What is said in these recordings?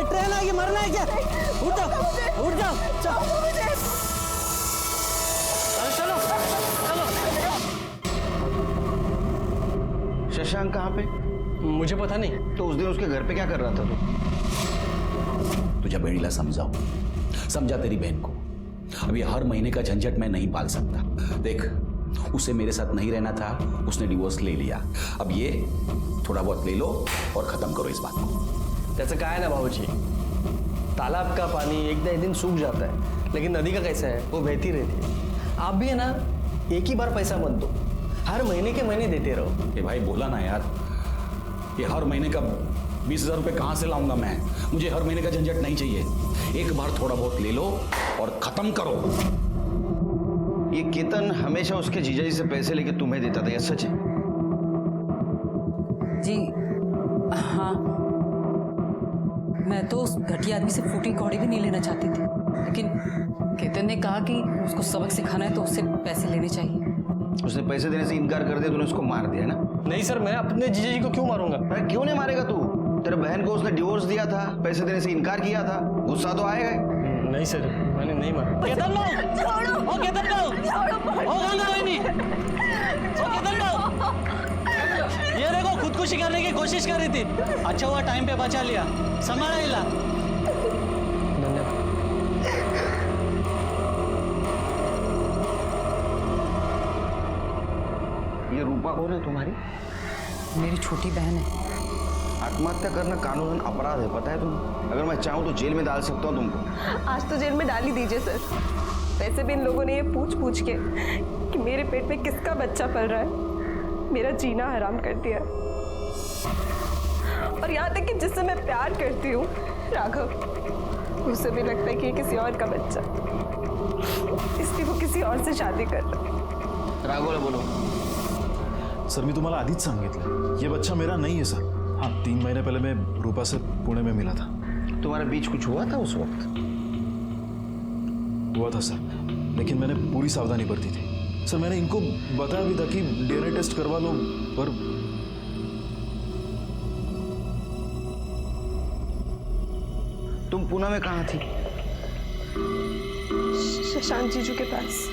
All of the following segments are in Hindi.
ट्रेन आएगी, मरना है क्या? उठ जाओ, उठ जाओ, चलो चलो चलो। शशांक कहाँ पे? मुझे पता नहीं। तो उस दिन उसके घर पे क्या कर रहा था तू? तुझे बेड़ीला समझाओ, समझा तेरी बहन को। अब ये हर महीने का झंझट मैं नहीं पाल सकता। देख, उसे मेरे साथ नहीं रहना था, उसने डिवोर्स ले लिया। अब ये थोड़ा बहुत ले लो और खत्म करो इस बात को। जैसे कहा है ना बाबूजी, तालाब का पानी एक दिन सूख जाता है, लेकिन नदी का कैसा है, वो बहती रहती है। आप भी है ना, एक ही बार पैसा मत दो, हर महीने के महीने देते रहो। ये भाई बोला ना यार, ये हर महीने का 20,000 रुपये कहाँ से लाऊंगा मैं? मुझे हर महीने का झंझट नहीं चाहिए। एक बार थोड़ा बहुत ले लो और खत्म करो। ये केतन हमेशा उसके जीजाजी से पैसे लेके तुम्हें देता था, ये सच है? जी हाँ, मैं तो उस घटिया आदमी से फूटी कौड़ी भी नहीं लेना चाहती थी, लेकिन केतन ने कहा कि उसको सबक सिखाना है तो उससे पैसे लेने चाहिए। उसने पैसे देने से इनकार कर दिया, तूने उसको मार दिया ना? नहीं सर, मैं अपने जीजाजी को क्यों मारूंगा? अरे क्यों नहीं मारेगा तू? तेरे बहन को उसने डिवोर्स दिया था, पैसे देने से इनकार किया था, गुस्सा तो आएगा। नहीं सर, मैंने नहीं मारा। केतन लो, छोड़ो, ओ केतन लो, छोड़ो, ओ गंगा बहनी, ओ केतन लो। ये देखो, खुदकुशी करने की कोशिश कर रही थी, अच्छा हुआ टाइम पे बचा लिया, संभाला इला। धन्यवाद। ये रूपा कौन है तुम्हारी? मेरी छोटी बहन है। आत्महत्या करना कानूनन अपराध है, पता है तुम्हें? अगर मैं चाहूँ तो जेल में डाल सकता हूँ तुमको। आज तो जेल में डाल ही दीजिए सर। वैसे भी इन लोगों ने ये पूछ के कि मेरे पेट में किसका बच्चा पल रहा है, मेरा जीना हराम कर दिया। और यहाँ तक कि जिससे मैं प्यार करती हूँ, राघव, उसे भी लगता है कि ये किसी और का बच्चा, इसलिए वो किसी और से शादी कर रहा है। राघव बोलो। सर मी तुम्हाला आधीच सांगितलं, ये बच्चा मेरा नहीं है सर। हाँ, 3 महीने पहले मैं रूपा से पुणे में मिला था। तुम्हारे बीच कुछ हुआ था उस वक्त? हुआ था सर, लेकिन मैंने पूरी सावधानी बरती थी सर। मैंने इनको बताया भी था कि डीएनए टेस्ट करवा लो, पर तुम पुणे में कहाँ थी? शशांक जीजू के पास।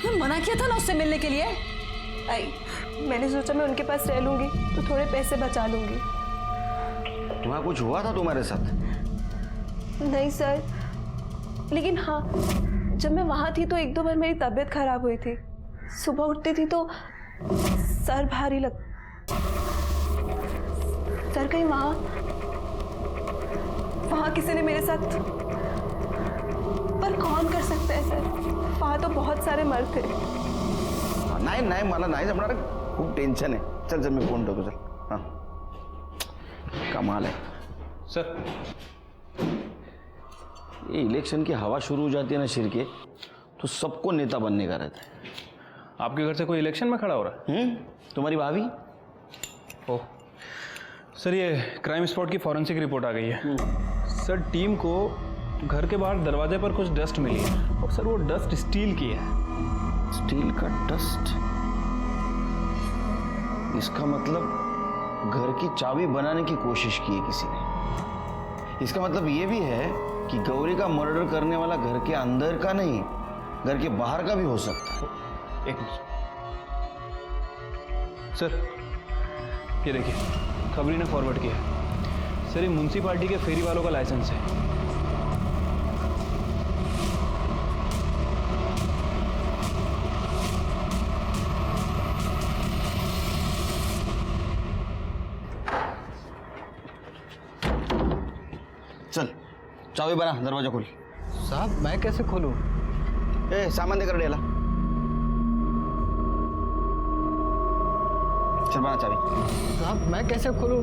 तुम्हें मना किया था ना उससे मिलने के लिए। मैंने सोचा मैं उनके पास रह लूंगी तो थोड़े पैसे बचा लूंगी। तुम्हारा कुछ हुआ था तुम्हारे साथ? नहीं सर, लेकिन हाँ, जब मैं वहाँ थी तो 1-2 बार मेरी तबीयत खराब हुई थी। सुबह उठती थी तो सर भारी लग। सर कहीं वहाँ किसी ने मेरे साथ, पर कौन कर सकता है सर? वहाँ तो बहुत सारे मर्द थे। नाही मला नाही जमणार, खूप टेन्शन है। चल मैं फोन ठेवतो, चल। हाँ, कमाल है सर। ये इलेक्शन की हवा शुरू हो जाती है ना शिर के, तो सबको नेता बनने का रहता है। आपके घर से कोई इलेक्शन में खड़ा हो रहा है? तुम्हारी भाभी? ओह सर, ये क्राइम स्पॉट की फॉरेंसिक रिपोर्ट आ गई है। सर, टीम को घर के बाहर दरवाजे पर कुछ डस्ट मिली है, और सर वो डस्ट स्टील की है। स्टील का डस्ट? इसका मतलब घर की चाबी बनाने की कोशिश की है किसी ने। इसका मतलब ये भी है कि गौरी का मर्डर करने वाला घर के अंदर का नहीं, घर के बाहर का भी हो सकता है। एक मिनट सर, ये देखिए, खबरी ने फॉरवर्ड किया है। सर, ये म्युनिसिपालिटी के फेरी वालों का लाइसेंस है। चल, चाबी बना, दरवाजा खोल। साहब, मैं कैसे खोलूं? ए, सामान देकर डेला। चल बना चाबी। साहब, मैं कैसे खोलूं?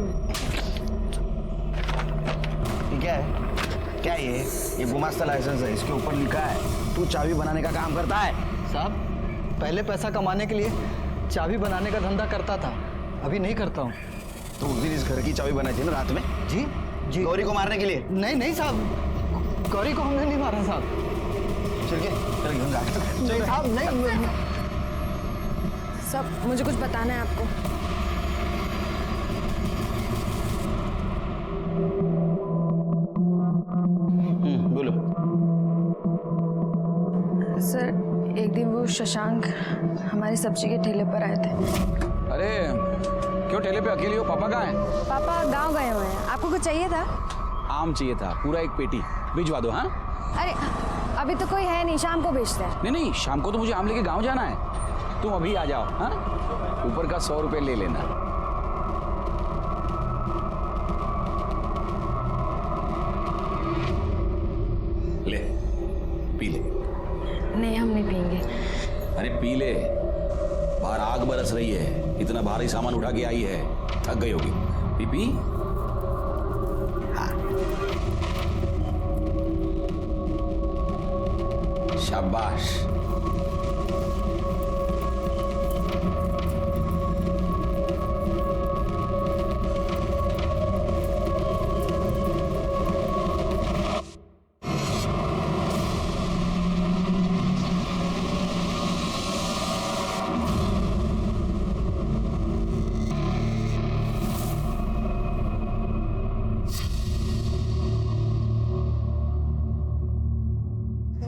ये क्या है? क्या ये गुमास्ता लाइसेंस है, इसके ऊपर लिखा है तू चाबी बनाने का काम करता है। साहब, पहले पैसा कमाने के लिए चाबी बनाने का धंधा करता था, अभी नहीं करता हूँ। तो उस दिन इस घर की चाबी बनाई थी ना रात में? जी जी। गौरी को मारने के लिए? नहीं साहब, गौरी को हमने नहीं मारा साहब। चल के चल घेऊन जा। नहीं साहब, नहीं। सब मुझे कुछ बताना है आपको। एक दिन वो शशांक हमारे सब्जी के ठेले पर आए थे। अरे क्यों ठेले पे अकेली हो? पापा कहाँ हैं? पापा गांव गए हुए हैं। आपको कुछ चाहिए था? आम चाहिए था, पूरा 1 पेटी भिजवा दो। हाँ अरे अभी तो कोई है नहीं, शाम को बेचते हैं। नहीं नहीं, शाम को तो मुझे आम लेके गांव जाना है। तुम अभी आ जाओ। हाँ ऊपर का 100 रुपये ले लेना। ले पी ले। नहीं हम नहीं पियेंगे। अरे पी ले, बाहर आग बरस रही है, इतना भारी सामान उठा के आई है, थक गई होगी। P P. हाँ शाबाश।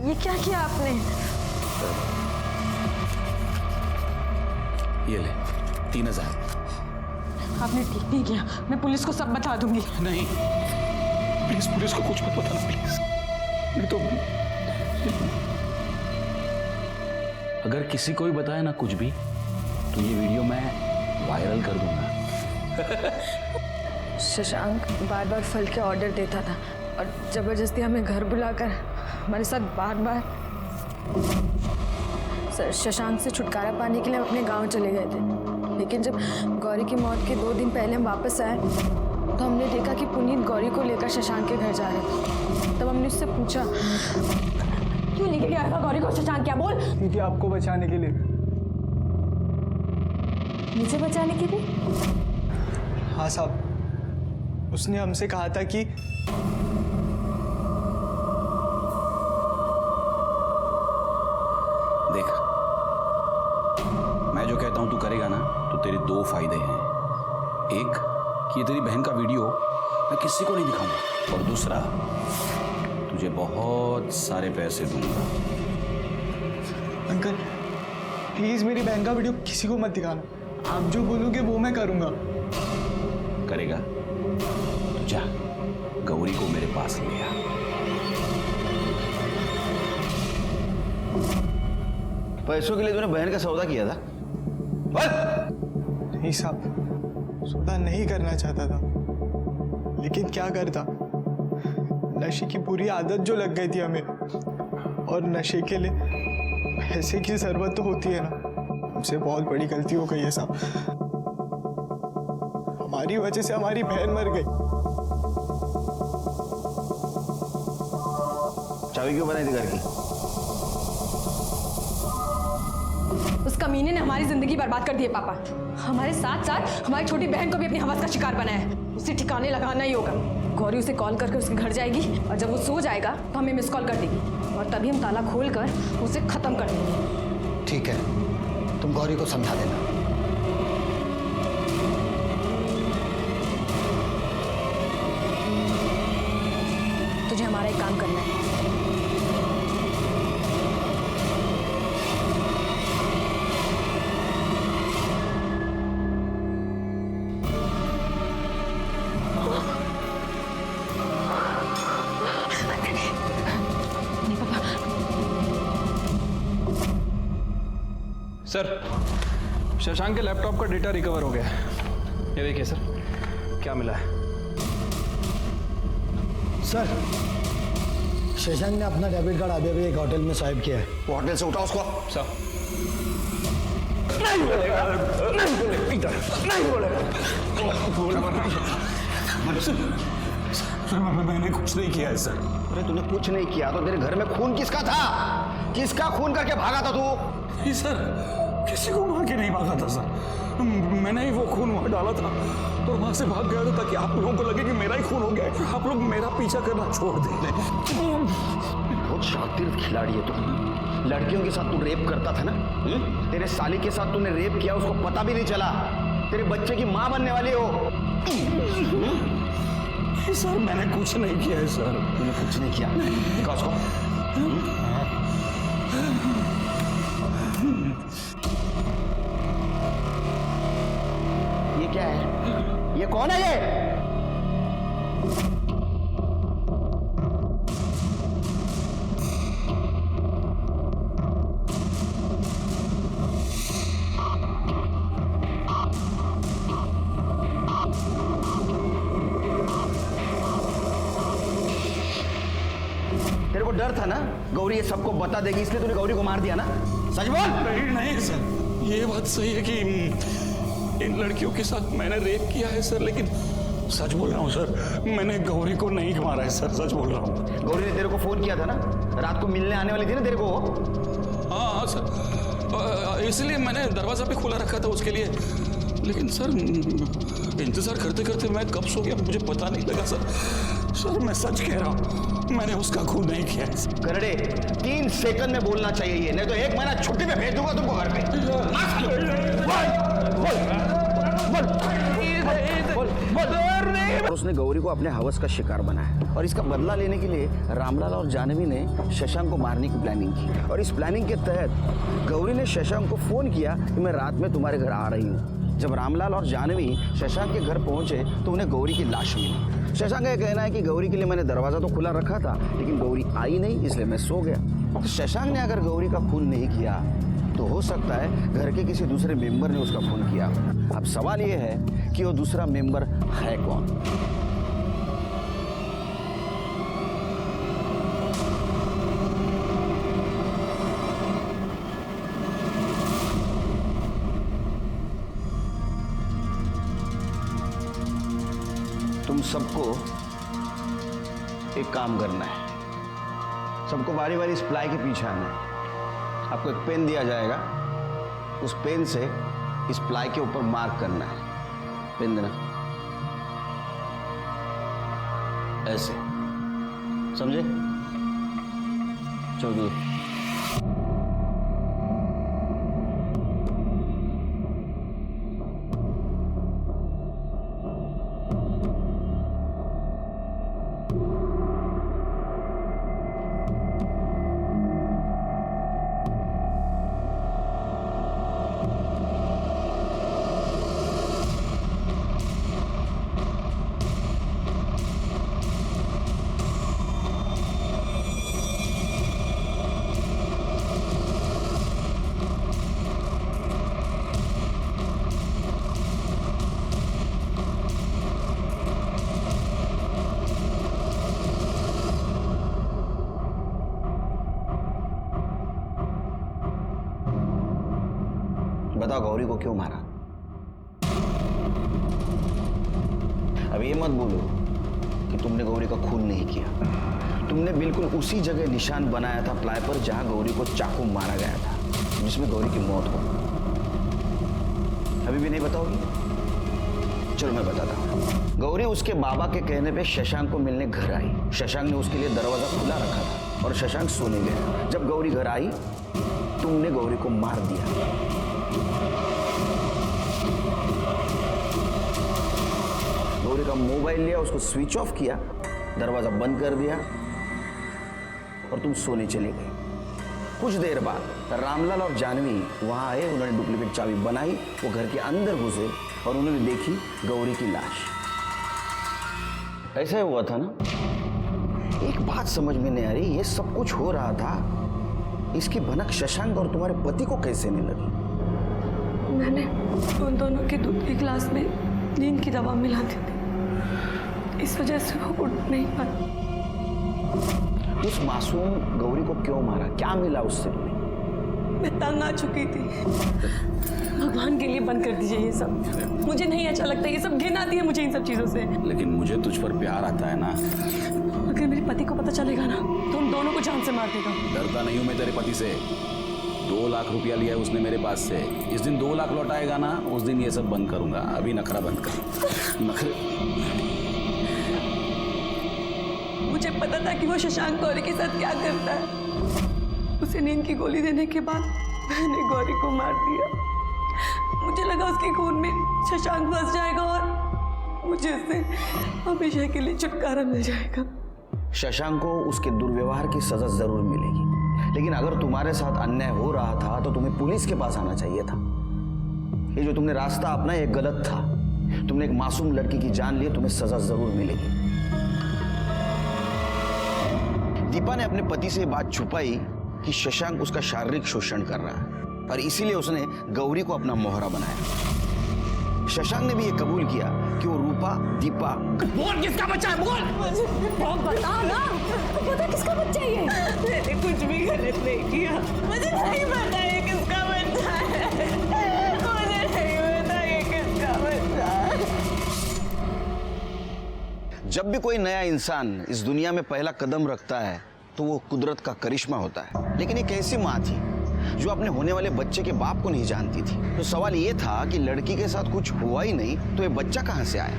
ये क्या किया आपने? ये ले 3000। आपने ठीक नहीं किया, मैं पुलिस को सब बता दूंगी। नहीं प्लीज, पुलिस को कुछ मत बताना प्लीज। नहीं तो अगर किसी को भी बताया ना कुछ भी, तो ये वीडियो मैं वायरल कर दूंगा। शशांक बार बार फल के ऑर्डर देता था और जबरदस्ती हमें घर बुलाकर हमारे साथ बार बार शशांक से छुटकारा पाने के लिए हम अपने गांव चले गए थे। लेकिन जब गौरी की मौत के 2 दिन पहले हम वापस आए तो हमने देखा कि पुनीत गौरी को लेकर शशांक के घर जा रहे थे। तब हमने उससे पूछा, क्यों लेके गया था गौरी को शशांक? क्या बोल? क्योंकि आपको बचाने के लिए। मुझे बचाने के लिए? हाँ साहब, उसने हमसे कहा था कि देख, मैं जो कहता हूं तू करेगा ना, तो तेरे 2 फायदे हैं। एक कि ये तेरी बहन का वीडियो मैं किसी को नहीं दिखाऊंगा, और दूसरा तुझे बहुत सारे पैसे दूंगा। अंकल प्लीज मेरी बहन का वीडियो किसी को मत दिखाना। आप जो बोलोगे वो मैं करूंगा। करेगा तो जा, गौरी को मेरे पास ले आ। पैसों के लिए तूने बहन का सौदा किया था? नहीं साहब, सौदा नहीं करना चाहता था, लेकिन क्या करता, नशे की बुरी आदत जो लग गई थी हमें, और नशे के लिए पैसे की जरूरत तो होती है ना। हमसे बहुत बड़ी गलती हो गई है साहब। हमारी वजह से हमारी बहन मर गई। चाबी क्यों बनाई थी घर की? उस कमीने ने हमारी जिंदगी बर्बाद कर दी है पापा। हमारे साथ साथ हमारी छोटी बहन को भी अपनी हवस का शिकार बनाया है। उसे ठिकाने लगाना ही होगा। गौरी उसे कॉल करके उसके घर जाएगी और जब वो सो जाएगा तो हमें मिस कॉल कर देगी और तभी हम ताला खोल कर उसे खत्म कर देंगे। ठीक है, तुम गौरी को समझा देना। तुझे हमारा एक काम करना है। सर, शशांक के लैपटॉप का डेटा रिकवर हो गया है। ये देखिए सर, क्या मिला है। सर, शशांक ने अपना डेबिट कार्ड अभी अभी एक होटल में स्वाइप किया है। वो होटल से उठाओ उसको। सर नहीं बोलेगा, नहीं बोलेगा, नहीं बोलेगा। मैंने कुछ नहीं किया है सर। अरे तूने कुछ नहीं किया तो तेरे घर में खून किसका था? किसका खून करके भागा था तू? नहीं सर, किसी को मार के नहीं भागा था सर। मैंने ही वो खून वहां डाला था तो वहां से भाग गया था ताकि आप लोगों को लगे कि मेरा ही खून हो गया है। आप लोग मेरा पीछा करना छोड़ दें। बहुत शातिर खिलाड़ी है तू। लड़कियों के साथ तू रेप करता था ना? तेरे साली के साथ तूने रेप किया, उसको पता भी नहीं चला। तेरे बच्चे की माँ बनने वाली हो। सर मैंने कुछ नहीं किया है सर। तूने कुछ नहीं किया? दिखा उसको। क्या है? ये कौन है ये? तेरे को डर था ना गौरी ये सबको बता देगी, इसलिए तूने गौरी को मार दिया ना? सच बोल। नहीं नहीं सर, ये बात सही है कि इन लड़कियों के साथ मैंने रेप किया है सर, लेकिन सच बोल रहा हूँ सर, मैंने गौरी को नहीं मारा है सर, सच बोल रहा हूँ। गौरी ने तेरे को फोन किया था ना, रात को मिलने आने वाली थी ना तेरे को? हाँ हाँ सर, इसलिए मैंने दरवाजा भी खुला रखा था उसके लिए, लेकिन सर इंतजार करते करते मैं कब सो गया मुझे पता नहीं लगा सर। सर मैं सच कह रहा हूँ, मैंने उसका खून नहीं किया है। करड़े 3 सेकंड में बोलना चाहिए ये, नहीं तो 1 महीना छुट्टी पे भेज दूंगा तुमको घर पे। और उसने गौरी को अपने हवस का शिकार बनाया और इसका बदला लेने के लिए रामलाल और जानवी ने शशांक को मारने की प्लानिंग की। और इस प्लानिंग के तहत गौरी ने शशांक को फोन किया कि मैं रात में तुम्हारे घर आ रही हूँ। जब रामलाल और जानवी शशांक के घर पहुंचे तो उन्हें गौरी की लाश मिली। शशांक का कहना है कि गौरी के लिए मैंने दरवाजा तो खुला रखा था, लेकिन गौरी आई नहीं, इसलिए मैं सो गया। तो शशांक ने अगर गौरी का खून नहीं किया तो हो सकता है घर के किसी दूसरे मेंबर ने उसका खून किया। अब सवाल यह है कि वो दूसरा मेंबर है कौन? तुम सबको एक काम करना है, सबको बारी बारी इस प्लाई के पीछे आना है। आपको एक पेन दिया जाएगा, उस पेन से इस प्लाई के ऊपर मार्क करना है। पेन देना, ऐसे, समझे? चलो बताओ गौरी को क्यों मारा? अब ये मत बोलो कि तुमने गौरी का खून नहीं किया। तुमने बिल्कुल उसी जगह निशान बनाया था प्लाई पर जहां गौरी को चाकू मारा गया था, जिसमें गौरी की मौत हो। अभी भी नहीं बताओगी? चलो मैं बताता हूँ। गौरी उसके बाबा के कहने पे शशांक को मिलने घर आई। शशांक ने उसके लिए दरवाजा खुला रखा था और शशांक सोने गया। जब गौरी घर आई तुमने गौरी को मार दिया। गौरी का मोबाइल लिया, उसको स्विच ऑफ किया, दरवाजा बंद कर दिया और तुम सोने चली गई। कुछ देर बाद रामलाल और जानवी वहां आए। उन्होंने डुप्लीकेट चाबी बनाई, वो घर के अंदर घुसे और उन्होंने देखी गौरी की लाश। ऐसा हुआ था ना? एक बात समझ में नहीं आ रही, ये सब कुछ हो रहा था, इसकी भनक शशांक और तुम्हारे पति को कैसे नहीं लगी? मैंने उन दोनों के दूध के गिलास में नींद की दवा मिला दी थी, इस वजह से वो उठ नहीं पाती। उस मासूम गौरी को क्यों मारा? क्या मिला उससे? मैं तंग आ चुकी थी। भगवान के लिए बंद कर दीजिए ये सब, मुझे नहीं अच्छा लगता, ये सब घिन आती है मुझे इन सब चीजों से। लेकिन मुझे तुझ पर प्यार आता है ना। अगर मेरे पति को पता चलेगा ना तो उन दोनों को जान से मार देगा। डरता नहीं हूं मैं तेरे पति से। 2 लाख रुपया लिया है उसने मेरे पास से। इस दिन 2 लाख लौटाएगा ना, उस दिन ये सब बंद करूंगा। अभी नखरा बंद कर। नखरे। मुझे पता था कि वो शशांक गौरी के साथ क्या करता है। उसे नींद की गोली देने के बाद मैंने गौरी को मार दिया। मुझे लगा उसके खून में शशांक फंस जाएगा और मुझे उससे हमेशा के लिए छुटकारा मिल जाएगा। शशांक को उसके दुर्व्यवहार की सजा जरूर मिलेगी, लेकिन अगर तुम्हारे साथ अन्याय हो रहा था तो तुम्हें पुलिस के पास आना चाहिए था। ये जो तुमने रास्ता अपना ये गलत था। तुमने एक मासूम लड़की की जान ली, तुम्हें सजा जरूर मिलेगी। दीपा ने अपने पति से बात छुपाई कि शशांक उसका शारीरिक शोषण कर रहा है और इसीलिए उसने गौरी को अपना मोहरा बनाया। शशांक ने भी ये कबूल किया कि वो रूपा, दीपा। बोल किसका बच्चा है, बोल। बता ना, पता किसका बच्चा है ये? मैंने कुछ भी गलत नहीं किया, मुझे नहीं पता ये किसका बच्चा है, मुझे नहीं पता ये किसका बच्चा है। जब भी कोई नया इंसान इस दुनिया में पहला कदम रखता है तो वो कुदरत का करिश्मा होता है। लेकिन एक ऐसी माँ थी जो अपने होने वाले बच्चे के बाप को नहीं जानती थी। तो सवाल ये था कि लड़की के साथ कुछ हुआ ही नहीं तो ये बच्चा कहाँ से आया।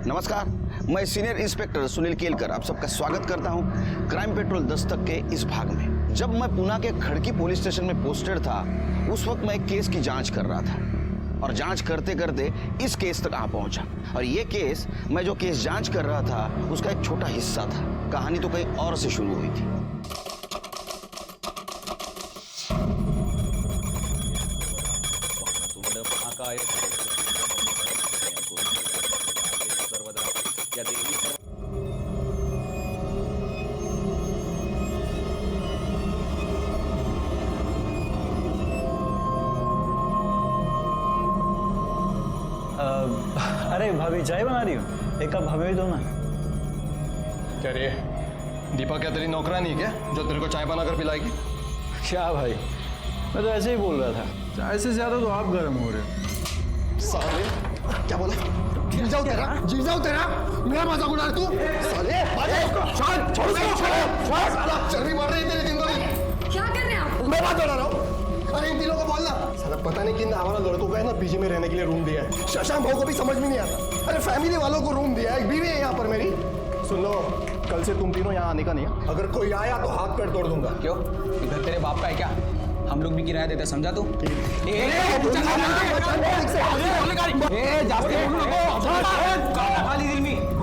नमस्कार, मैं सीनियर इंस्पेक्टर सुनील केलकर आप सबका स्वागत करता हूँ क्राइम पेट्रोल दस्तक के इस भाग में। जब मैं पुणे के खड़की पुलिस स्टेशन में पोस्टेड था उस वक्त मैं एक केस की जांच कर रहा था और जांच करते करते इस केस तक आ पहुंचा। और ये केस, मैं जो केस जांच कर रहा था उसका एक छोटा हिस्सा था। कहानी तो कहीं और से शुरू हुई थी। अरे भाभी चाय बना रही हो, एक कप हमें भी दो ना। क्या रे, दीपा क्या तेरी नौकरानी है क्या जो तेरे को चाय बनाकर पिलाएगी? क्या भाई, मैं तो ऐसे ही बोल रहा था, चाय से ज्यादा तो आप गर्म हो रहे हो। साले, क्या बोला? जी जाओ तेरा मेरा मजाक उड़ा तू? साले, छोड़, चर्बी बढ़ रही है तेरी दिन को दिन। क्या कर रहे हैं आप? मैं बात कर रहा हूँ। अरे इन तीनों को बोलना, साला पता नहीं किन हमारा लड़कों को है ना पीजी में रहने के लिए रूम दिया है। शशांक भाव को भी समझ में नहीं आता। अरे फैमिली वालों को रूम दिया है, एक बीवी है यहाँ पर मेरी। सुन लो, कल से तुम तीनों यहाँ आने का नहीं है। अगर कोई आया तो हाथ पैर तोड़ दूंगा। क्यों, इधर तेरे बाप का है क्या? हम लोग भी किराया देते, समझा तू?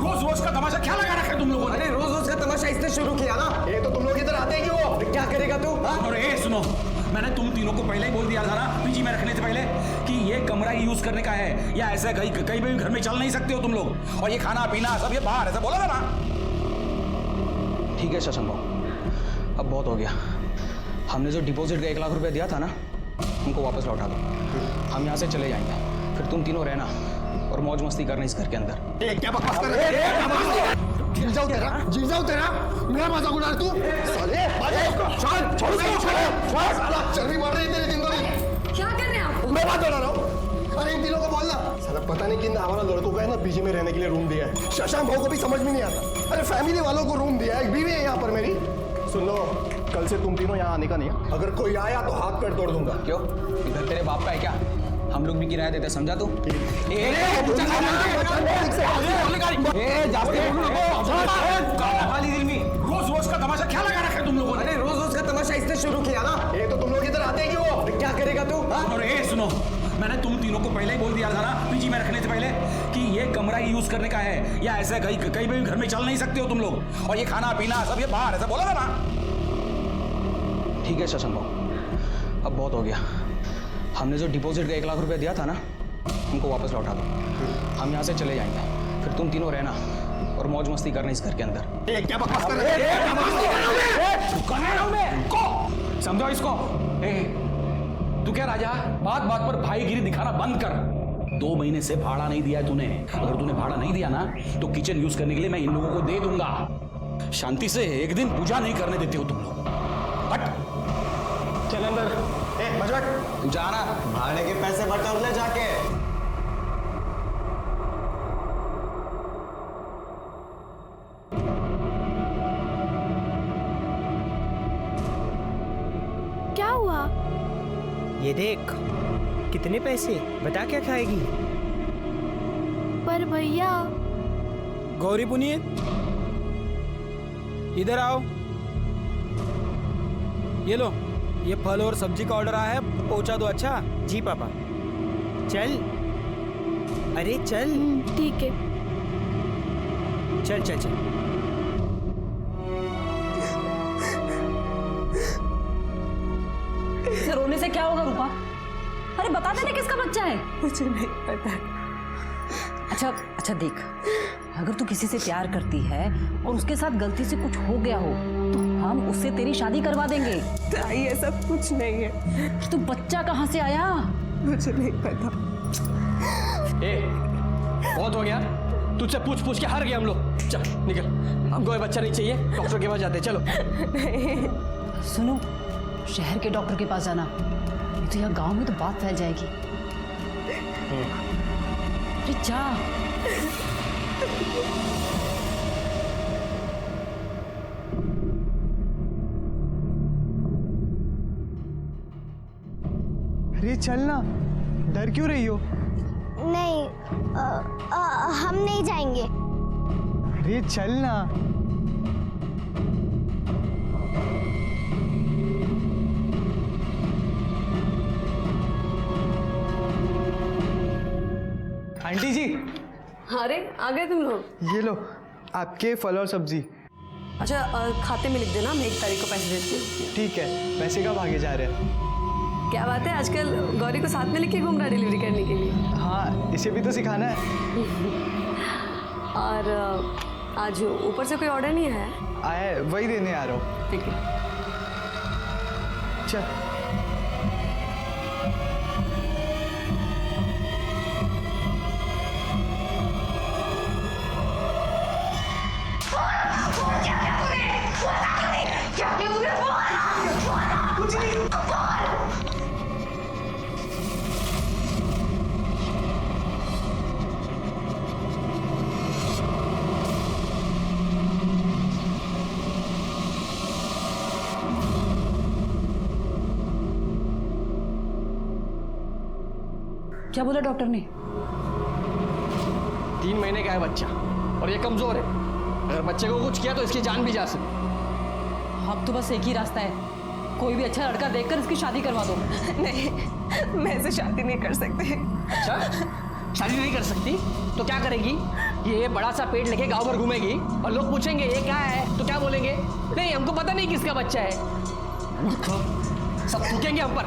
रोज रोज का तमाशा क्या लगा रखा है तुम लोगों ने? अरे रोज रोज का तमाशा इसने शुरू किया ना। ये तो तुम लोग इधर आते हैं क्यों? क्या करेगा तू? और ए सुनो, मैंने तुम तीनों को पहले ही बोल दिया था ना पीजी में रखने से पहले कि ये कमरा ही यूज करने का है, या ऐसा कहीं भी घर में चल नहीं सकते हो तुम लोग। और ये खाना पीना सब ये बाहर, ऐसा बोला था ना? ठीक है शशांक भाव, अब बहुत हो गया। हमने जो डिपॉजिट का 1 लाख रुपया दिया था ना, उनको वापस लौटा दो। हम यहाँ से चले जाएंगे, फिर तुम तीनों रहना और मौज मस्ती करना इस घर के अंदर। क्या बकवास कर रहे हो? जी जाओ तेरा मेरा मजाक उड़ा तू? साले, छोड़, चर्बी बढ़ रही है तेरी दिन को दिन। क्या कर रहे हैं आप? मैं बात कर रहा हूँ। अरे इन तीनों को बोलना, साला पता नहीं किन हमारा लड़कों को है ना पीजी में रहने के लिए रूम दिया है। शशांक भाव को भी समझ में नहीं आता। अरे फैमिली वालों को रूम दिया है, एक बीवी है यहाँ पर मेरी। सुन लो, कल से तुम तीनों यहाँ आने का नहीं है। अगर कोई आया तो हाथ पैर तोड़ दूंगा। क्यों, इधर तेरे बाप का है क्या? हम लोग भी किराया देते, समझा तू? रोज रोज का तमाशा क्या लगा रखा है तुम लोगों ने? अरे रोज रोज का तमाशा इसने शुरू किया ना। ये तो तुम लोग इधर आते हैं क्यों? क्या करेगा तू? और ए सुनो, मैंने तुम तीनों को पहले ही बोल दिया था ना पीजी में रखने से पहले कि ये कमरा ही यूज करने का है, या ऐसा कहीं भी घर में चल नहीं सकते हो तुम लोग। और ये खाना पीना सब ये बाहर, ऐसा बोला था ना? ठीक है शशांक भाव, अब बहुत हो गया। हमने जो डिपॉजिट का 1 लाख रुपया दिया था ना, उनको वापस लौटा दो। हम यहाँ से चले जाएंगे, फिर तुम तीनों रहना और मौज मस्ती करना इस घर के अंदर। क्या बकवास कर रहे हो? समझो इसको। तू क्या राजा, बात बात पर भाईगिरी दिखाना बंद कर। 2 महीने से भाड़ा नहीं दिया है तूने। अगर तूने भाड़ा नहीं दिया ना तो किचन यूज करने के लिए मैं इन लोगों को दे दूंगा। शांति से एक दिन पूजा नहीं करने देते हो तुम लोग। हट, चल अंदर। तू जाना, भाड़े के पैसे बटोर ले जाके। क्या हुआ? ये देख, कितने पैसे, बता क्या खाएगी? पर भैया। गौरी पुनीत, इधर आओ। ये लो, ये फल और सब्जी का ऑर्डर आया है, पहुंचा दो। अच्छा जी पापा। चल, अरे चल। ठीक है। चल चल चल। रोने से क्या होगा रूपा? अरे बता देना किसका बच्चा है। मुझे नहीं पता। अच्छा देख, अगर तू किसी से प्यार करती है और उसके साथ गलती से कुछ हो गया हो तो हम उससे तेरी शादी करवा देंगे। ताई ऐसा कुछ नहीं है। तो बच्चा कहाँ से आया? मुझे नहीं पता। बहुत हो गया, तुझसे पूछ पूछ के हार गए हम लोग। चल निकल, हमको ये बच्चा नहीं चाहिए, डॉक्टर के पास जाते। चलो। सुनो, शहर के डॉक्टर के पास जाना, नहीं तो यहाँ गांव में तो बात फैल जाएगी। अरे जा। अरे चलना, डर क्यों रही हो? नहीं, हम नहीं जाएंगे। अरे चलना। आंटी जी। अरे आ गए तुम लोग। ये लो आपके फल और सब्जी। अच्छा खाते में लिख देना, मैं 1 तारीख को पैसे देती हूँ। ठीक है, पैसे कब आगे जा रहे हैं? क्या बात है, आजकल गौरी को साथ में लेके घूम रहा डिलीवरी करने के लिए। हाँ, इसे भी तो सिखाना है। और आज ऊपर से कोई ऑर्डर नहीं है? आया है, वही देने आ रहा हूँ। ठीक है। चल। क्या बोला डॉक्टर ने? 3 महीने का है बच्चा और ये कमजोर है। अगर बच्चे को कुछ किया तो इसकी जान भी जा सकती। अब तो बस एक ही रास्ता है, कोई भी अच्छा लड़का देखकर इसकी शादी करवा दो। नहीं, मैं इसे शादी नहीं कर सकती। अच्छा, शादी नहीं कर सकती तो क्या करेगी? ये बड़ा सा पेट लेके गांव भर घूमेगी और लोग पूछेंगे ये क्या है, तो क्या बोलेंगे? नहीं, हमको पता नहीं किसका बच्चा है। सब थूकेंगे हम पर।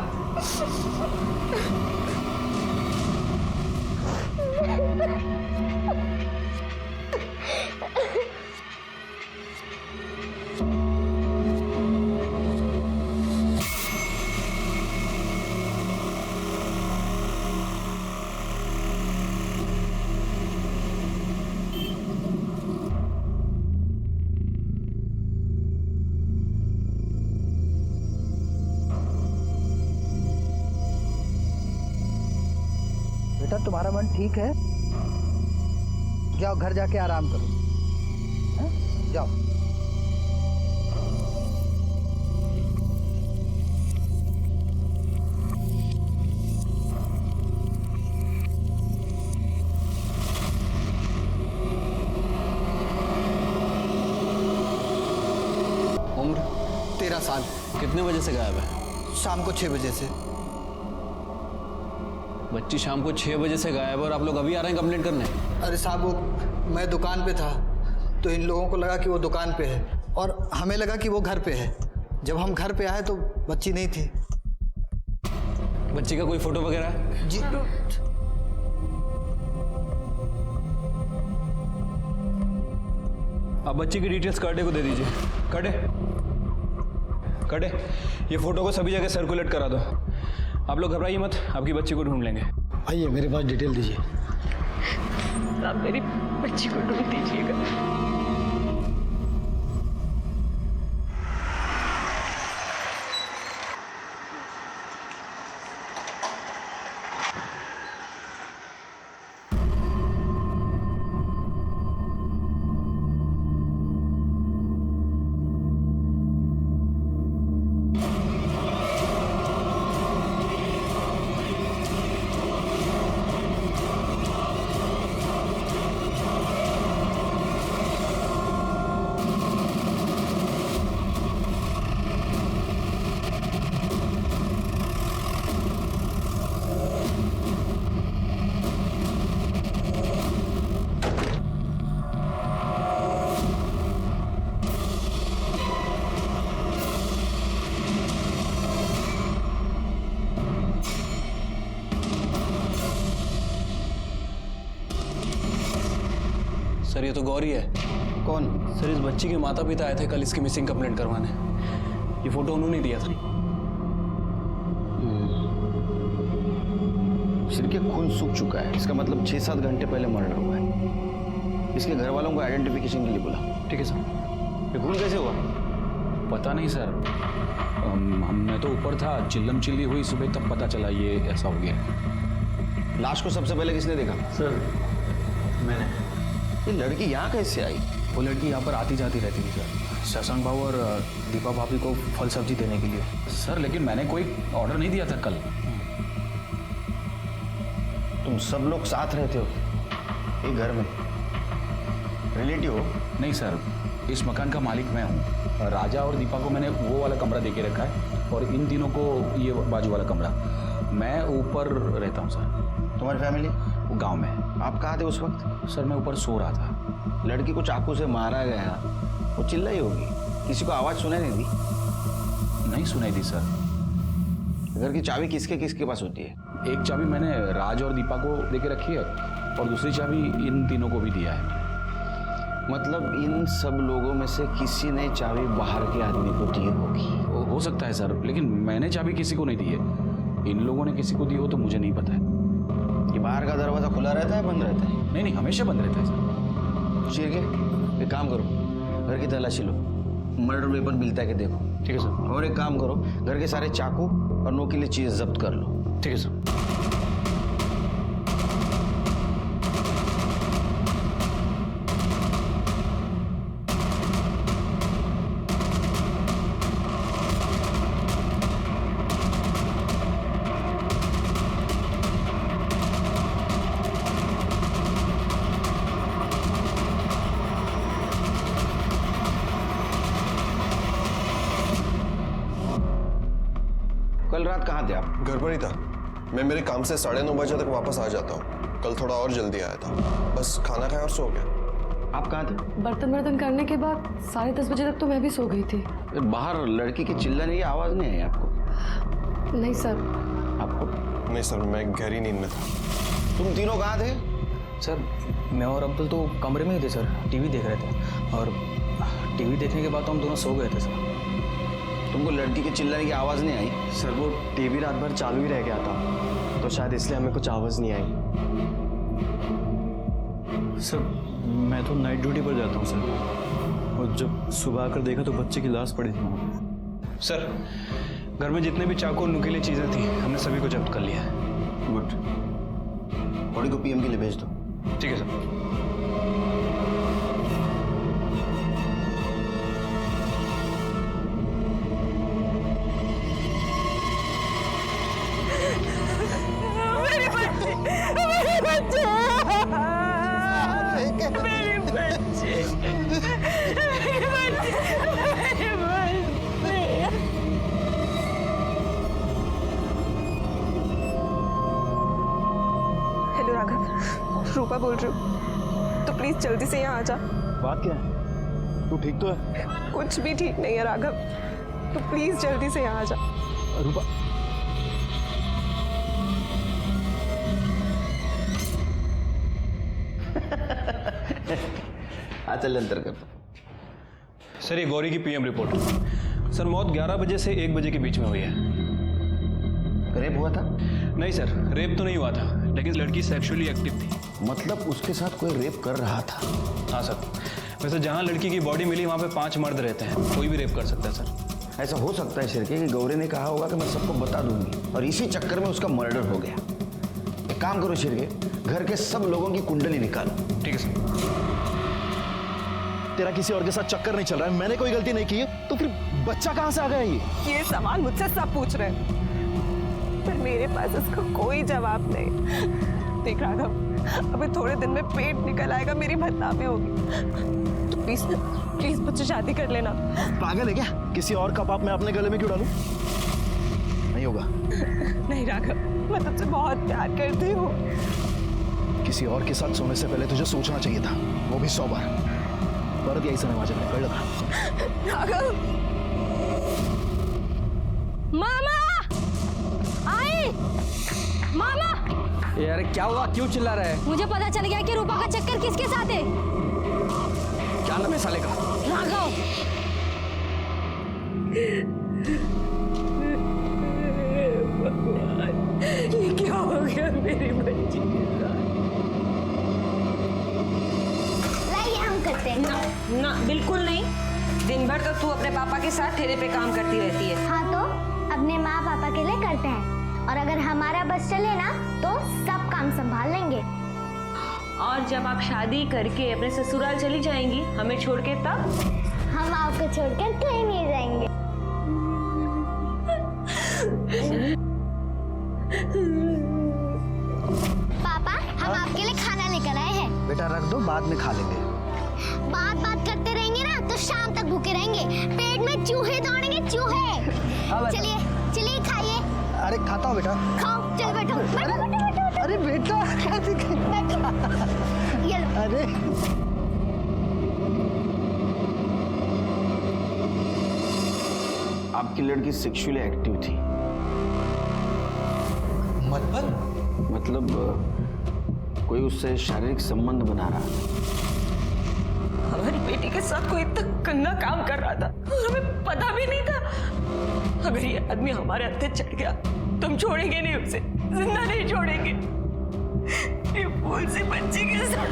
बेटा तुम्हारा मन ठीक है? जाओ घर जाके आराम करो। हैं? जाओ। उम्र 13 साल। कितने बजे से गायब है? शाम को 6 बजे से। बच्ची शाम को 6 बजे से गायब है और आप लोग अभी आ रहे हैं कंप्लेंट करने? अरे साहब वो मैं दुकान पे था तो इन लोगों को लगा कि वो दुकान पे है और हमें लगा कि वो घर पे है। जब हम घर पे आए तो बच्ची नहीं थी। बच्ची का कोई फोटो वगैरह है? जी आप बच्ची की डिटेल्स कर्टे को दे दीजिए। कर्टे, ये फोटो को सभी जगह सर्कुलेट करा दो। आप लोग घबराइए मत, आपकी बच्ची को ढूंढ लेंगे। आइए मेरे पास डिटेल दीजिए। आप मेरी बच्ची को ढूंढ दीजिएगा। ये तो गौरी है। कौन? सर, इस बच्ची के माता पिता आए थे कल इसकी मिसिंग कंप्लेंट करवाने। ये फोटो उन्होंने दिया था। सिर के खून सूख चुका है, इसका मतलब 6-7 घंटे पहले मर्डर हुआ है। इसके घर वालों को आइडेंटिफिकेशन के लिए बोला। ठीक है सर। ये खून कैसे हुआ? पता नहीं सर, मैं तो ऊपर था, चिल्लम चिल्ली हुई सुबह, तब पता चला ये ऐसा हो गया। लाश को सबसे पहले किसने देखा? सर, मैंने। ये लड़की यहाँ कैसे आई? वो लड़की यहाँ पर आती जाती रहती थी सर, शशांक बाबू और दीपा भाभी को फल सब्जी देने के लिए। सर लेकिन मैंने कोई ऑर्डर नहीं दिया था कल। तुम सब लोग साथ रहते हो एक घर में, रिलेटिव हो? नहीं सर, इस मकान का मालिक मैं हूँ। राजा और दीपा को मैंने वो वाला कमरा दे के रखा है और इन तीनों को ये बाजू वाला कमरा। मैं ऊपर रहता हूँ सर। तुम्हारी फैमिली? वो गांव में। आप कहाँ थे उस वक्त? सर मैं ऊपर सो रहा था। लड़की को चाकू से मारा गया, वो चिल्लाई होगी, किसी को आवाज़ सुनाई नहीं दी? नहीं सुनाई दी सर। घर की चाबी किसके किसके पास होती है? एक चाबी मैंने राज और दीपा को दे के रखी है और दूसरी चाबी इन तीनों को भी दिया है। मतलब इन सब लोगों में से किसी ने चाबी बाहर के आदमी को दी होगी। हो सकता है सर, लेकिन मैंने चाबी किसी को नहीं दी है। इन लोगों ने किसी को दी हो तो मुझे नहीं पता है। ये बाहर का दरवाजा खुला रहता है, बंद रहता है? नहीं, हमेशा बंद रहता है सर। शेर के एक काम करो, घर की तलाशी लो, मर्डर वेपन मिलता है कि देखो। ठीक है सर। और एक काम करो, घर के सारे चाकू और नोकीली चीज जब्त कर लो। ठीक है सर। कल रात कहाँ थे आप? घर पर ही था। मैं मेरे काम से 9:30 बजे तक वापस आ जाता हूँ। कल थोड़ा और जल्दी आया था, बस खाना खाया और सो गया। आप कहाँ थे? बर्तन करने के बाद 10:30 बजे तक तो मैं भी सो गई थी। बाहर लड़की की चिल्लाने की आवाज़ नहीं आई आपको? नहीं सर। आपको? नहीं सर, मैं गहरी नींद में था। तुम तीनों कहाँ थे? सर मैं और अब्दुल तो कमरे में ही थे सर, टीवी देख रहे थे और टीवी देखने के बाद तो हम दोनों सो गए थे सर। तुमको लड़की के चिल्लाने की आवाज़ नहीं आई? सर वो टीवी रात भर चालू ही रह गया था, तो शायद इसलिए हमें कुछ आवाज़ नहीं आई। सर मैं तो नाइट ड्यूटी पर जाता हूँ सर, और जब सुबह आकर देखा तो बच्चे की लाश पड़ी थी वहाँ पे। सर, घर में जितने भी चाकू और नुकीली चीजें थी हमने सभी को जब्त कर लिया है। गुड। बॉडी को पीएम के लिए भेज दो। ठीक है सर। हेलो राघव, रूपा बोल रही हूँ, तो प्लीज जल्दी से यहाँ आ जा। बात क्या है? तू ठीक तो है? कुछ भी ठीक नहीं है राघव, तो प्लीज जल्दी से यहाँ आ जा। रूपा, चल अंतर कर। सर ये गौरी की पीएम रिपोर्ट। सर मौत 11 बजे से 1 बजे के बीच में हुई है। रेप हुआ था? नहीं सर, रेप तो नहीं हुआ था, लेकिन लड़की सेक्सुअली एक्टिव थी। मतलब उसके साथ कोई रेप कर रहा था? हाँ सर। वैसे जहाँ लड़की की बॉडी मिली वहाँ पे 5 मर्द रहते हैं, कोई भी रेप कर सकता है सर। ऐसा हो सकता है शिरके कि गौरी ने कहा होगा कि मैं सबको बता दूंगी और इसी चक्कर में उसका मर्डर हो गया। एक काम करो शिरके, घर के सब लोगों की कुंडली निकालो। ठीक है सर। तेरा किसी और के साथ चक्कर नहीं चल रहा है, मैंने कोई गलती नहीं की है, तो फिर बच्चा कहाँ से आ गया? ये सवाल मुझसे सब पूछ रहे हैं, पर मेरे पास इसका कोई जवाब नहीं। देख राघव, अभी थोड़े दिन में पेट निकल आएगा, मेरी बदनामी होगी, तो प्लीज प्लीज मुझसे शादी कर लेना। पागल है क्या? किसी और का पाप मैं अपने गले में क्यों डालूं? नहीं होगा। नहीं राघव, मैं तुझसे बहुत प्यार करती हूँ। किसी और के साथ सोने से पहले तुझे सोचना चाहिए था, वो भी 100 बार। परत यही समय वाजब है, कर लगा। राघव, मामा आई, मामा। यार क्या हुआ, क्यों चिल्ला रहा है? मुझे पता चल गया कि रूपा का चक्कर किसके साथ है। क्या नाम है साले का? राघव। ये क्या हो गया मेरी बच्ची के साथ? लाइए हम करते हैं। ना ना बिल्कुल नहीं। दिन भर तो तू अपने पापा के साथ ठेले पे काम करती रहती है। हाँ तो अपने माँ पापा के लिए करते हैं, और अगर हमारा बस चले ना तो सब काम संभाल लेंगे। और जब आप शादी करके अपने ससुराल चली जाएंगी हमें छोड़ के, तब हम आपको छोड़कर कहीं नहीं जाएंगे। पापा हम आपके लिए खाना लेकर आए हैं। बेटा रख दो, बाद में खा लेंगे। बात करते रहेंगे ना तो शाम तक भूखे रहेंगे, पेट में चूहे दौड़ेंगे, चूहे। चलिए चलिए खाइए। अरे खाता हूँ बेटा। खाओ, चलो बैठो बैठो बैठो बैठो। अरे बेटा ये लो। अरे आपकी लड़की सेक्सुअली एक्टिव थी। मतलब कोई उससे शारीरिक संबंध बना रहा था। हमारी बेटी के साथ कोई इतना गंदा काम कर रहा था और हमें पता भी नहीं था। अगर ये आदमी हमारे हत्थे चढ़ गया तो हम छोड़ेंगे नहीं उसे, जिंदा नहीं छोड़ेंगे। ये फूल सी बच्ची के साथ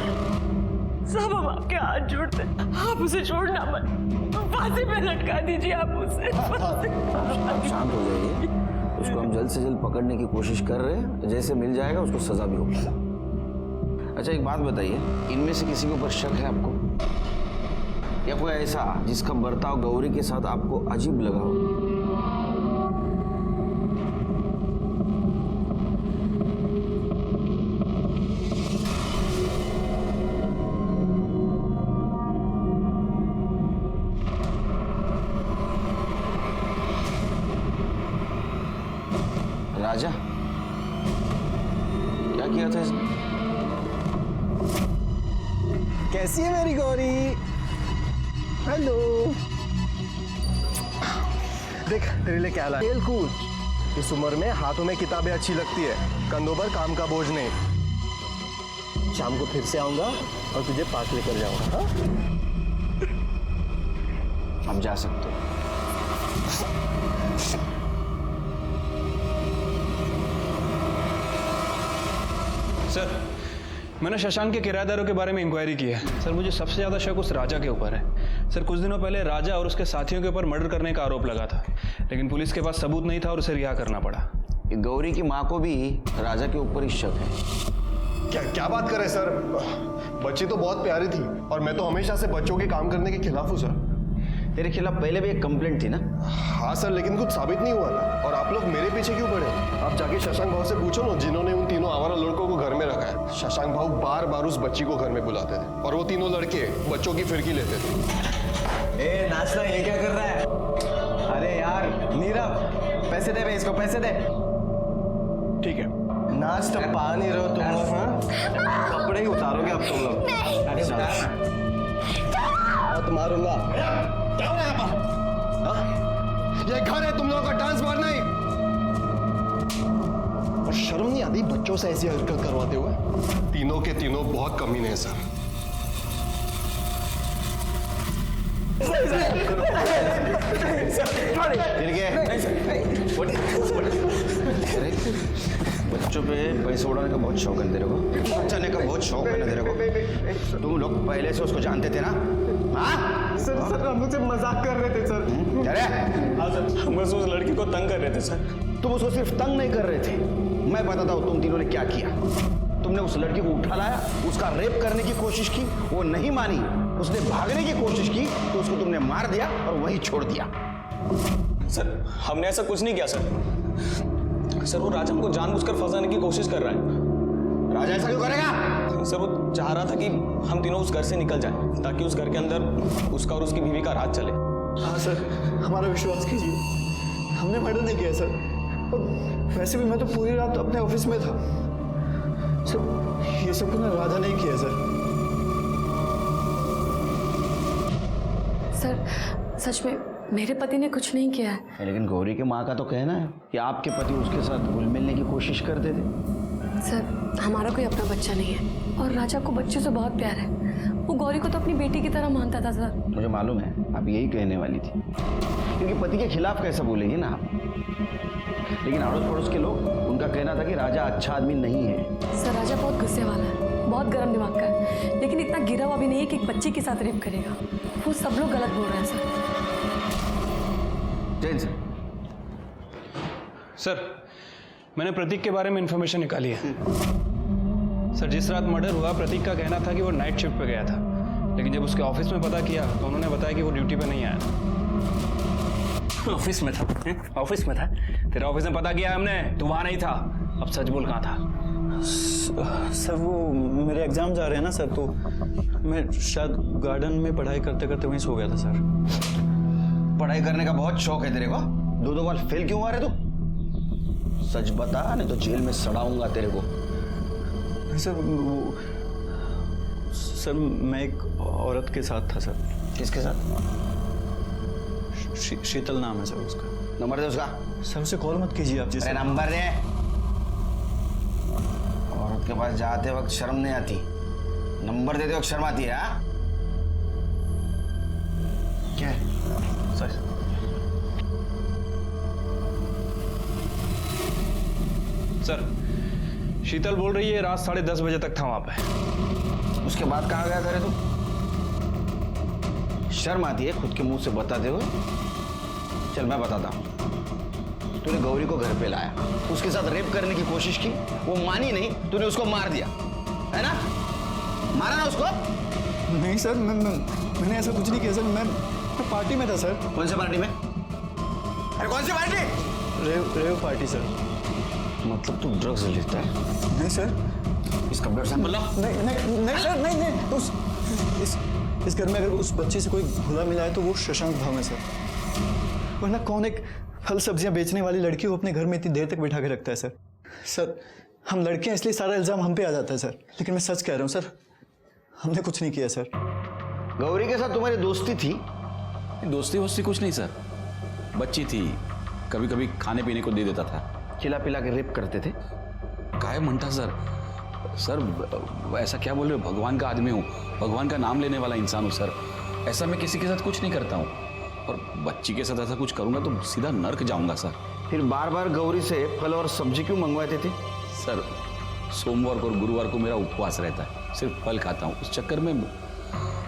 सब हम आपके हाथ जोड़ते हैं, आप उसे छोड़ना मत, फांसी पे लटका दीजिए आप उसे। आप शांत हो जाइए, उसको हम जल्द से जल्द पकड़ने की कोशिश कर रहे हैं, जैसे मिल जाएगा उसको सजा भी होगी। अच्छा एक बात बताइए, इनमें से किसी के ऊपर शक है आपको, या कोई ऐसा जिसका बर्ताव गौरी के साथ आपको अजीब लगा हो? राजा, क्या किया था इसने? कैसी है मेरी गौरी? हेलो। देख तेरे लिए क्या लाया? खेल कूद। इस उम्र में हाथों में किताबें अच्छी लगती है, कंधों पर काम का बोझ नहीं। शाम को फिर से आऊंगा और तुझे पार्क लेकर जाऊंगा। हाँ? आप जा सकते हो। सर मैंने शशांक के किराएदारों के बारे में इंक्वायरी की है। सर मुझे सबसे ज़्यादा शक उस राजा के ऊपर है। सर कुछ दिनों पहले राजा और उसके साथियों के ऊपर मर्डर करने का आरोप लगा था, लेकिन पुलिस के पास सबूत नहीं था और उसे रिहा करना पड़ा। गौरी की माँ को भी राजा के ऊपर ही शक है। क्या बात कर रहे सर? बच्ची तो बहुत प्यारी थी और मैं तो हमेशा से बच्चों के काम करने के खिलाफ हूँ सर। तेरे खिलाफ पहले भी एक कंप्लेंट थी ना? हाँ सर, लेकिन कुछ साबित नहीं हुआ ना, और आप लोग मेरे पीछे क्यों पड़े? आप जाके शशांक भाव से पूछो ना, जिन्होंने उन तीनों आवारा लड़कों को घर में रखा है। शशांक भाव बार बार उस बच्ची को घर में बुलाते थे और वो तीनों लड़के बच्चों की फिरकी लेते थे। ए नाचना, ये क्या कर रहा है? अरे यार नीरव, पैसे दे बे इसको, पैसे दे। ठीक है, नाच तो पा नहीं रहे हो तुम लोग। हाँ, कपड़े ही उतारोगे अब तुम लोग। अरे मत मारूंगा। क्या हो रहा है यहाँ पर? ये घर है तुम लोगों का, डांस बार नहीं। और शर्म नहीं आती बच्चों से ऐसी हरकत करवाते हुए? तीनों के तीनों बहुत कमीने हैं सर। बच्चों पे पैसे उड़ाने का बहुत शौक है तेरे को, बचाने का बहुत शौक है ना तेरे को? तुम लोग पहले से उसको जानते थे ना? हाँ सर हम मुझसे मजाक कर रहे थे सर। अरे हाँ सर, हम बस उस लड़की को तंग कर रहे थे सर। तुम उसको सिर्फ तंग नहीं कर रहे थे, मैं बताता हूँ तुम तीनों ने क्या किया। तुमने उस लड़की को उठा लाया, उसका रेप करने की कोशिश की, वो नहीं मानी, उसने भागने की कोशिश की तो उसको तुमने मार दिया और वहीं छोड़ दिया। सर हमने ऐसा कुछ नहीं किया सर। सर वो राजा हमको जानबूझकर फंसाने की कोशिश कर रहा है। राजा ऐसा क्यों करेगा? सर वो चाह रहा था कि हम तीनों उस घर से निकल जाएं, ताकि उस घर के अंदर उसका और उसकी बीवी का राज चले। हाँ सर, हमारा विश्वास कीजिए, हमने मर्डर नहीं किया सर। और वैसे भी मैं तो पूरी रात अपने ऑफिस में था सर। ये सब कुछ राजा नहीं किया सर। सर सच में मेरे पति ने कुछ नहीं किया है। लेकिन गौरी के माँ का तो कहना है कि आपके पति उसके साथ घुल मिलने की कोशिश करते थे। सर हमारा कोई अपना बच्चा नहीं है और राजा को बच्चों से बहुत प्यार है। वो गौरी को तो अपनी बेटी की तरह मानता था सर। मुझे मालूम है आप यही कहने वाली थी, क्योंकि पति के खिलाफ कैसा बोलेगी ना आप। लेकिन अड़ोस पड़ोस के लोग, उनका कहना था कि राजा अच्छा आदमी नहीं है। सर राजा बहुत गुस्से वाला है, बहुत गर्म दिमाग का है, लेकिन इतना गिरा हुआ भी नहीं है कि एक बच्चे के साथ रेप करेगा। वो सब लोग गलत बोल रहे हैं सर। जैन सर। सर मैंने प्रतीक के बारे में इंफॉर्मेशन निकाली है। सर जिस रात मर्डर हुआ प्रतीक का कहना था कि वो नाइट शिफ्ट पे गया था, लेकिन जब उसके ऑफिस में पता किया तो उन्होंने बताया कि वो ड्यूटी पे नहीं आया था। ऑफिस में था? ऑफिस में था? तेरे ऑफिस में पता किया हमने, तू वहां नहीं था। अब सच बोल कहाँ था? सर वो मेरे एग्जाम जा रहे हैं ना सर, तो मैं शायद गार्डन में पढ़ाई करते करते वहीं सो गया था सर। पढ़ाई करने का बहुत शौक है तेरे को? 2-2 बार फेल क्यों हुआ रे तू? सच बता, नहीं तो जेल में सड़ाऊंगा तेरे को। सर वो सर मैं एक औरत के साथ था सर। किसके साथ? शीतल नाम है सर उसका। नंबर दे उसका। सर उसे कॉल मत कीजिए आप। अरे नंबर दे। औरत के पास जाते वक्त शर्म नहीं आती, नंबर देते वक्त शर्म आती है। हाँ क्या है? सर सर शीतल बोल रही है रात 10:30 बजे तक था वहां पे। उसके बाद कहाँ गया था रे तू? शर्म आती है खुद के मुंह से बताते हुए? चल मैं बताता हूँ। तूने गौरी को घर पे लाया, उसके साथ रेप करने की कोशिश की, वो मानी नहीं, तूने उसको मार दिया, है ना? मारा ना उसको? नहीं सर, मैंने ऐसा कुछ नहीं किया सर। मैं पार्टी में था सर। कौन सी पार्टी में? अरे कौन सी पार्टी? Rave party sir. मतलब तू ड्रग्स लेता है? नहीं सर। इसका ब्लड सैंपल ला। नहीं सर, नहीं। इस घर में अगर उस बच्चे से कोई घुला मिला है तो वो शशांक भाव है सर। वरना कौन एक फल सब्जियां बेचने वाली लड़की को अपने घर में इतनी देर तक बैठा के रखता है सर। सर हम लड़के हैं इसलिए सारा इल्जाम हम पे आ जाता है सर, लेकिन मैं सच कह रहा हूँ सर, हमने कुछ नहीं किया सर। गौरी के साथ तुम्हारी दोस्ती थी? दोस्ती वोस्ती कुछ नहीं सर, बच्ची थी, कभी कभी खाने पीने को दे देता था। खिला पिला के रेप करते थे? काय म्हणता सर? सर ऐसा क्या बोल रहे हो? भगवान का आदमी हूँ, भगवान का नाम लेने वाला इंसान हूँ सर। ऐसा मैं किसी के साथ कुछ नहीं करता हूँ, और बच्ची के साथ ऐसा कुछ करूंगा तो सीधा नर्क जाऊंगा सर। फिर बार बार गौरी से फल और सब्जी क्यों मंगवाते थे? सर सोमवार को और गुरुवार को मेरा उपवास रहता है, सिर्फ फल खाता हूँ उस चक्कर में।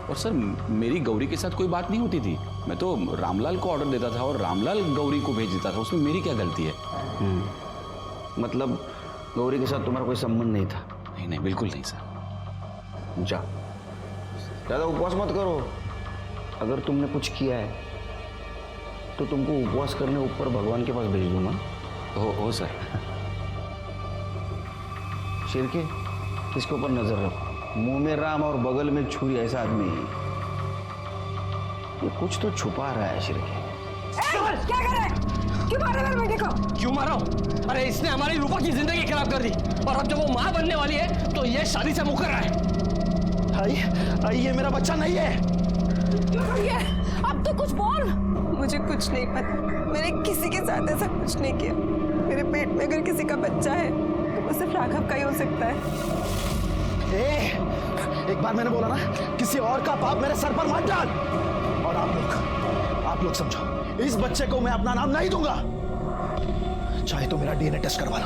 और सर मेरी गौरी के साथ कोई बात नहीं होती थी, मैं तो रामलाल को ऑर्डर देता था और रामलाल गौरी को भेज देता था, उसमें मेरी क्या गलती है? मतलब गौरी के साथ तुम्हारा कोई संबंध नहीं था? नहीं बिल्कुल नहीं सर। जा, ज़्यादा उपवास मत करो। अगर तुमने कुछ किया है तो तुमको उपवास करने ऊपर भगवान के पास भेज दूंगा। हो सर। शिरके, इसके ऊपर नजर रखो। मुंह में राम और बगल में छुरी, ऐसा आदमी है ये। कुछ तो छुपा रहा है शिरके। क्या कर रहे हैं? क्यों मार रहे हैं मेरे बेटे को? क्यों मारा हूं? अरे इसने हमारी रूपा की जिंदगी खराब कर दी, और अब जब वो माँ बनने वाली है तो ये शादी से मुकर रहा है। आई ये मेरा बच्चा नहीं है। अब तो कुछ बोल। मुझे कुछ नहीं पता, मैंने किसी के साथ ऐसा कुछ नहीं किया। मेरे पेट में अगर किसी का बच्चा है तो वो सिर्फ राघव का ही हो सकता है। एक बार मैंने बोला ना, किसी और का पाप मेरे सर पर मत डाल। और आप लोग समझो, इस बच्चे को मैं अपना नाम नहीं दूंगा, चाहे तो मेरा डीएनए टेस्ट करवा लो।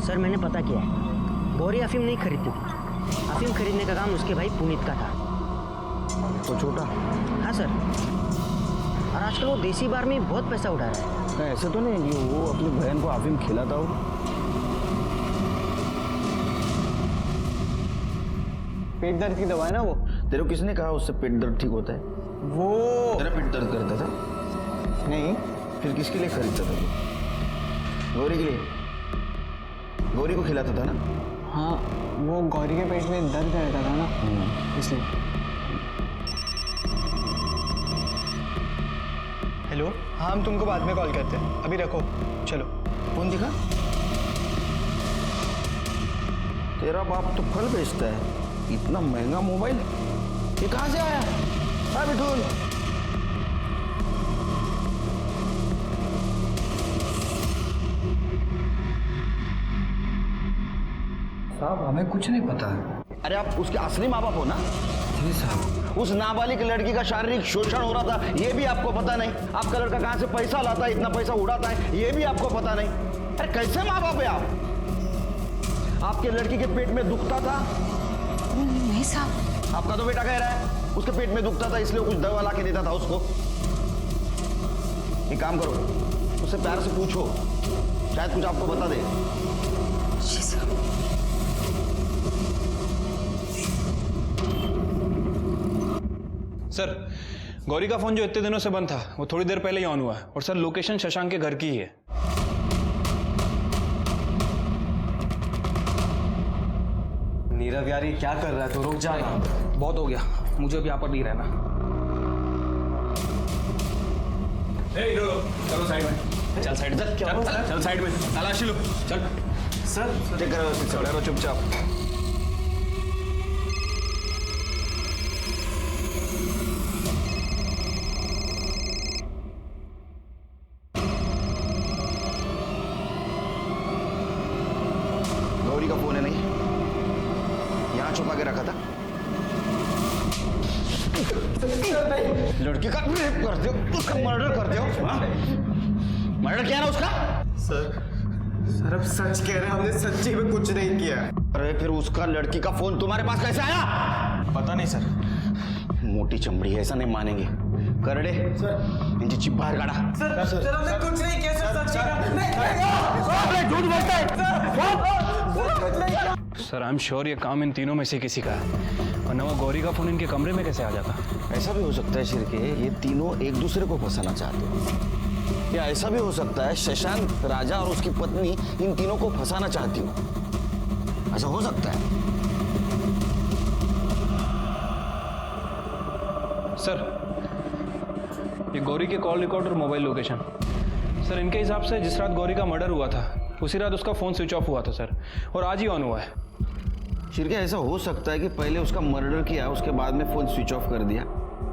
सर मैंने पता किया है, गौरी अफीम नहीं खरीदती थी। अफीम खरीदने का काम उसके भाई पुनीत का था। तो छोटा? हाँ सर, और आजकल वो देसी बार में बहुत पैसा उड़ा रहा है। ऐसे तो नहीं कि वो अपनी बहन को अफीम खिलाता हो? पेट दर्द की दवा है ना वो। तेरे को किसने कहा उससे पेट दर्द ठीक होता है? वो तेरा पेट दर्द करता था? नहीं। फिर किसके लिए खरीदता था? गौरी के लिए? गौरी को खिलाता था ना? हाँ, वो गौरी के पेट में दर्द रहता था ना, इसलिए। हेलो, हाँ हम तुमको बाद में कॉल करते हैं, अभी रखो, चलो। कौन दिखा? तेरा बाप तो फल बेचता है, इतना महंगा मोबाइल ये कहाँ से आया? हाँ बिठूल, साहब हमें कुछ नहीं पता है। अरे आप उसके असली माँ बाप हो ना? जी साहब। उस नाबालिग लड़की का शारीरिक शोषण हो रहा था, ये भी आपको पता नहीं? आपका लड़का कहाँ से पैसा लाता है, इतना पैसा उड़ाता है, ये भी आपको पता नहीं? अरे कैसे माँ बाप है आप? आपके लड़की के पेट में दुखता था? नहीं साहब। आपका तो बेटा कह रहा है उसके पेट में दुखता था इसलिए कुछ दवा ला के देता था उसको। एक काम करो, उससे प्यार से पूछो, शायद कुछ आपको बता दे। जी साहब। सर, गौरी का फोन जो इतने दिनों से बंद था वो थोड़ी देर पहले ही ऑन हुआ है और सर लोकेशन शशांक के घर की ही है। नीरव यार ये क्या कर रहा है, तो रुक जा ना। बहुत हो गया, मुझे भी यहाँ पर नहीं रहना। चलो साइड में, चल साइड में, चल साइड में, तलाशी लो, चल। सर चेक करो, चल रहो चुपचाप। गौरी का फोन है नहीं, यहाँ छुपा के रखा था। लड़की का रेप करते हो, उसका मर्डर करते हो, हाँ? मर्डर किया ना उसका? सर अब सच कह रहे हैं, हमने सच्ची में कुछ नहीं किया। अरे फिर उसका लड़की का फोन तुम्हारे पास कैसे आया? पता नहीं सर। मोटी चमड़ी है, ऐसा नहीं मानेंगे। करड़े इनकी चिप बाहर काढ़ा। सर हमने कुछ नहीं किया सर, सच झूठ बोलता है। सर आई एम श्योर ये काम इन तीनों में से किसी का है, वरना वो गौरी का फोन इनके कमरे में कैसे आ जाता? ऐसा भी हो सकता है शिरके, ये तीनों एक दूसरे को फंसाना चाहते हो, या ऐसा भी हो सकता है शशांक, राजा और उसकी पत्नी इन तीनों को फंसाना चाहती हो। ऐसा हो सकता है। सर ये गौरी के कॉल रिकॉर्ड और मोबाइल लोकेशन, सर इनके हिसाब से जिस रात गौरी का मर्डर हुआ था उसी रात उसका फोन स्विच ऑफ हुआ था सर, और आज ही ऑन हुआ है। शिरके ऐसा हो सकता है कि पहले उसका मर्डर किया, उसके बाद में फोन स्विच ऑफ कर दिया,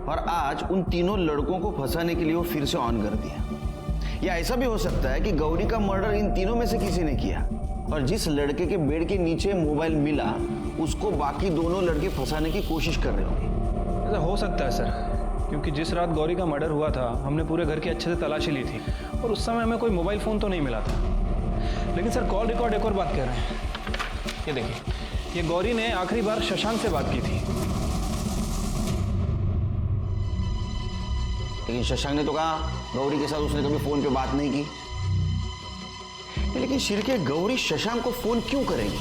और आज उन तीनों लड़कों को फंसाने के लिए वो फिर से ऑन कर दिया। या ऐसा भी हो सकता है कि गौरी का मर्डर इन तीनों में से किसी ने किया, और जिस लड़के के बेड के नीचे मोबाइल मिला उसको बाकी दोनों लड़के फंसाने की कोशिश कर रहे होंगे। ऐसा हो सकता है सर, क्योंकि जिस रात गौरी का मर्डर हुआ था हमने पूरे घर की अच्छे से तलाशी ली थी और उस समय हमें कोई मोबाइल फ़ोन तो नहीं मिला था। लेकिन सर कॉल रिकॉर्ड एक और बात कह रहे हैं, ये देखिए, ये गौरी ने आखिरी बार शशांक से बात की थी। लेकिन शशांक ने तो कहा गौरी के साथ उसने कभी फोन पे बात नहीं की। लेकिन शिरके, गौरी शशांक को फोन क्यों करेगी?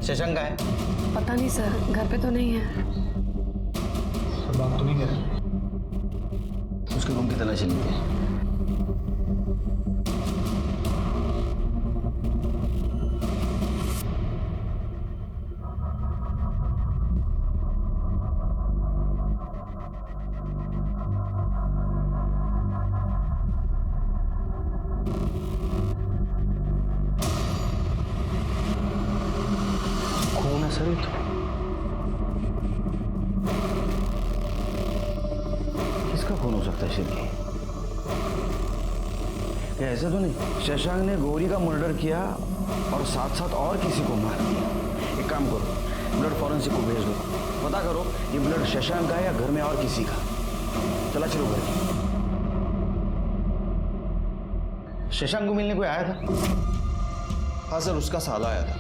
शशांक का है? पता नहीं सर, घर पे तो नहीं है। बात तो नहीं कर रही। उसके रूम की तलाशी लेते हैं। कौन है सर ये? किसका खून हो सकता है शिरके? क्या ऐसा तो नहीं शशांक ने गौरी का मर्डर किया और साथ साथ और किसी को मार दिया? एक काम करो, ब्लड फॉरेंसिक को भेज दो, पता करो ये ब्लड शशांक का है या घर में और किसी का। चला चलो घर। शशांक को मिलने कोई आया था? हाँ सर, उसका साला आया था।